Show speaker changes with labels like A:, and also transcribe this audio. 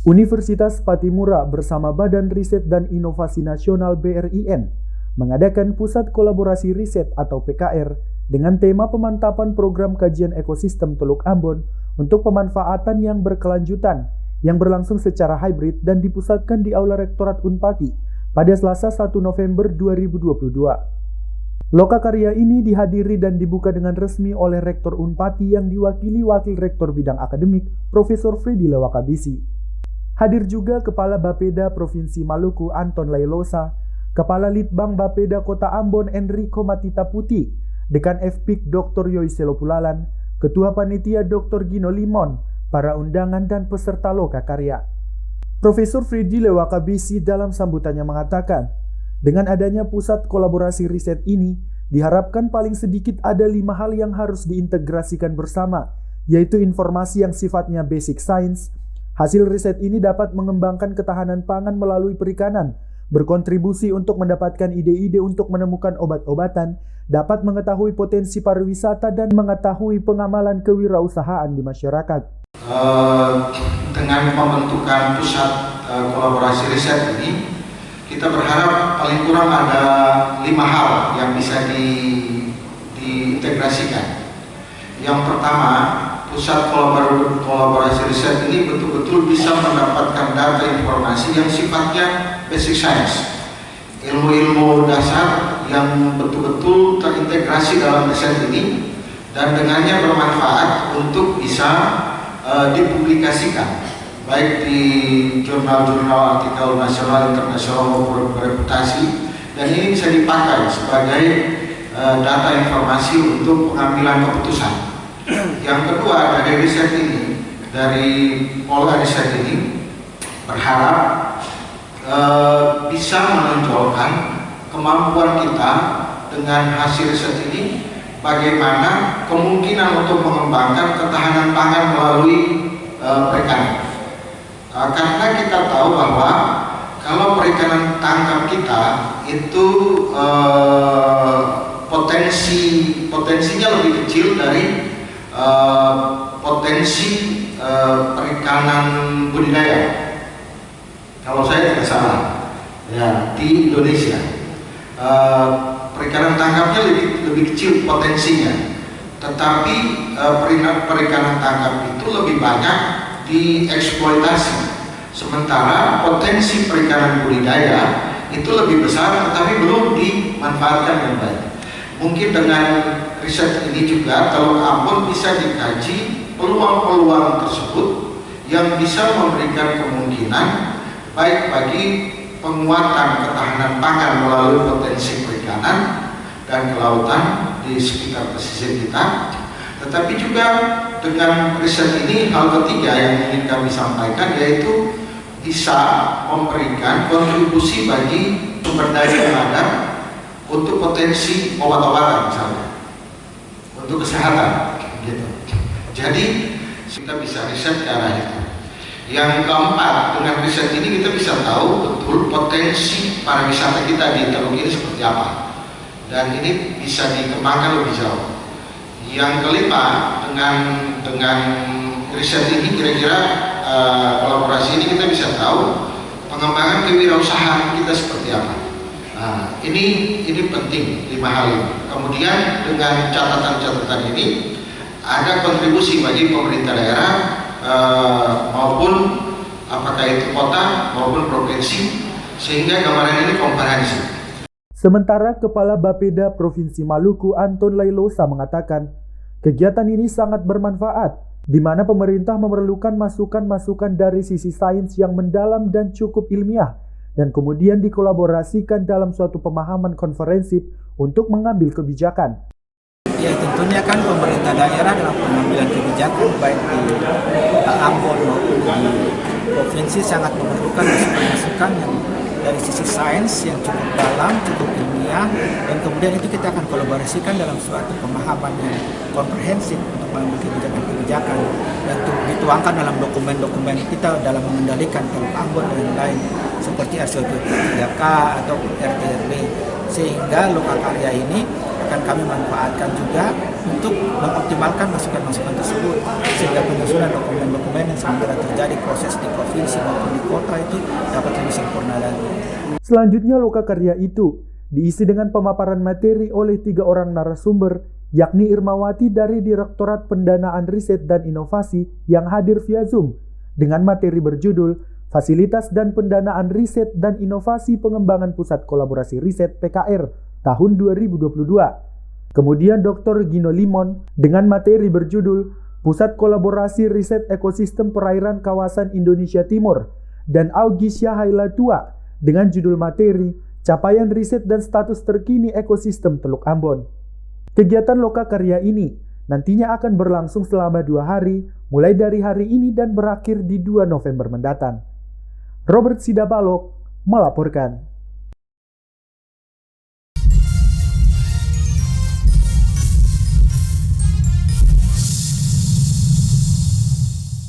A: Universitas Patimura bersama Badan Riset dan Inovasi Nasional BRIN mengadakan Pusat Kolaborasi Riset atau PKR dengan tema pemantapan program kajian ekosistem Teluk Ambon untuk pemanfaatan yang berkelanjutan yang berlangsung secara hybrid dan dipusatkan di Aula Rektorat Unpati pada Selasa 1 November 2022. Lokakarya ini dihadiri dan dibuka dengan resmi oleh Rektor Unpati yang diwakili Wakil Rektor Bidang Akademik Profesor Freddy Lewakabisi. Hadir juga Kepala Bapeda Provinsi Maluku Anton Lailosa, Kepala Litbang Bapeda Kota Ambon Enrico Matita Putih, Dekan FPIK Dr. Yoiselo Pulalan, Ketua Panitia Dr. Gino Limon, para undangan dan peserta lokakarya. Profesor Freddy Lewakabisi dalam sambutannya mengatakan, dengan adanya pusat kolaborasi riset ini, diharapkan paling sedikit ada 5 hal yang harus diintegrasikan bersama, yaitu informasi yang sifatnya basic science. Hasil riset ini dapat mengembangkan ketahanan pangan melalui perikanan, berkontribusi untuk mendapatkan ide-ide untuk menemukan obat-obatan, dapat mengetahui potensi pariwisata dan mengetahui pengamalan kewirausahaan di masyarakat.
B: Dengan pembentukan pusat kolaborasi riset ini, kita berharap paling kurang ada 5 hal yang bisa diintegrasikan. Yang pertama, pusat kolaborasi riset ini betul-betul bisa mendapatkan data informasi yang sifatnya basic science, ilmu-ilmu dasar yang betul-betul terintegrasi dalam riset ini dan dengannya bermanfaat untuk bisa dipublikasikan baik di jurnal-jurnal artikel nasional, internasional maupun bereputasi, dan ini bisa dipakai sebagai data informasi untuk pengambilan keputusan. Yang kedua, dari riset ini, dari pola riset ini berharap bisa menonjolkan kemampuan kita dengan hasil riset ini, bagaimana kemungkinan untuk mengembangkan ketahanan pangan melalui perikanan. Karena kita tahu bahwa kalau perikanan tangkap kita itu potensinya lebih kecil dari potensi perikanan budidaya, kalau saya tidak salah, ya, di Indonesia perikanan tangkapnya lebih kecil potensinya, tetapi perikanan tangkap itu lebih banyak dieksploitasi, sementara potensi perikanan budidaya itu lebih besar tetapi belum dimanfaatkan dengan baik. Mungkin dengan riset ini juga Teluk Ambon bisa dikaji peluang-peluang tersebut yang bisa memberikan kemungkinan baik bagi penguatan ketahanan pangan melalui potensi perikanan dan kelautan di sekitar pesisir kita, tetapi juga dengan riset ini hal ketiga yang ingin kami sampaikan yaitu bisa memberikan kontribusi bagi sumber daya yang ada untuk potensi obat-obatan misalnya, untuk kesehatan gitu. Jadi kita bisa riset ke arah itu. Yang keempat, dengan riset ini kita bisa tahu betul potensi pariwisata kita di Teluk ini seperti apa, dan ini bisa dikembangkan lebih jauh. Yang kelima, dengan riset ini kira-kira kolaborasi ini kita bisa tahu pengembangan kewirausahaan kita seperti apa. Nah, ini penting 5 hal ini. Kemudian dengan catatan-catatan ini ada kontribusi bagi pemerintah daerah maupun apakah itu kota maupun provinsi, sehingga gambaran ini komprehensif.
A: Sementara Kepala Bapeda Provinsi Maluku Anton Lailosa mengatakan, kegiatan ini sangat bermanfaat, di mana pemerintah memerlukan masukan-masukan dari sisi sains yang mendalam dan cukup ilmiah, dan kemudian dikolaborasikan dalam suatu pemahaman konferensif untuk mengambil kebijakan.
C: Ya, tentunya kan pemerintah daerah dalam pengambilan kebijakan baik di Ambon maupun di provinsi sangat memerlukan masukan-masukan yang dari sisi sains yang cukup dalam, cukup ilmiah, dan kemudian itu kita akan kolaborasikan dalam suatu pemahaman yang komprehensif untuk mengambil kebijakan-kebijakan dan dituangkan dalam dokumen-dokumen kita dalam mengendalikan Teluk Ambon dan lain seperti RCOP 3K atau RTRB, sehingga lokakarya ini akan kami manfaatkan juga untuk mengoptimalkan masukan-masukan tersebut, sehingga penyusunan dokumen-dokumen yang sementara terjadi proses di provinsi maupun di kota itu dapat lebih sempurna lagi.
A: Selanjutnya, lokakarya itu diisi dengan pemaparan materi oleh 3 orang narasumber, yakni Irmawati dari Direktorat Pendanaan Riset dan Inovasi yang hadir via Zoom dengan materi berjudul Fasilitas dan Pendanaan Riset dan Inovasi Pengembangan Pusat Kolaborasi Riset PKR tahun 2022. Kemudian Dr. Gino Limon dengan materi berjudul Pusat Kolaborasi Riset Ekosistem Perairan Kawasan Indonesia Timur, dan Augie Syahaila Tua dengan judul materi Capaian Riset dan Status Terkini Ekosistem Teluk Ambon. Kegiatan lokakarya ini nantinya akan berlangsung selama 2 hari, mulai dari hari ini dan berakhir di 2 November mendatang. Robert Sidabalok melaporkan.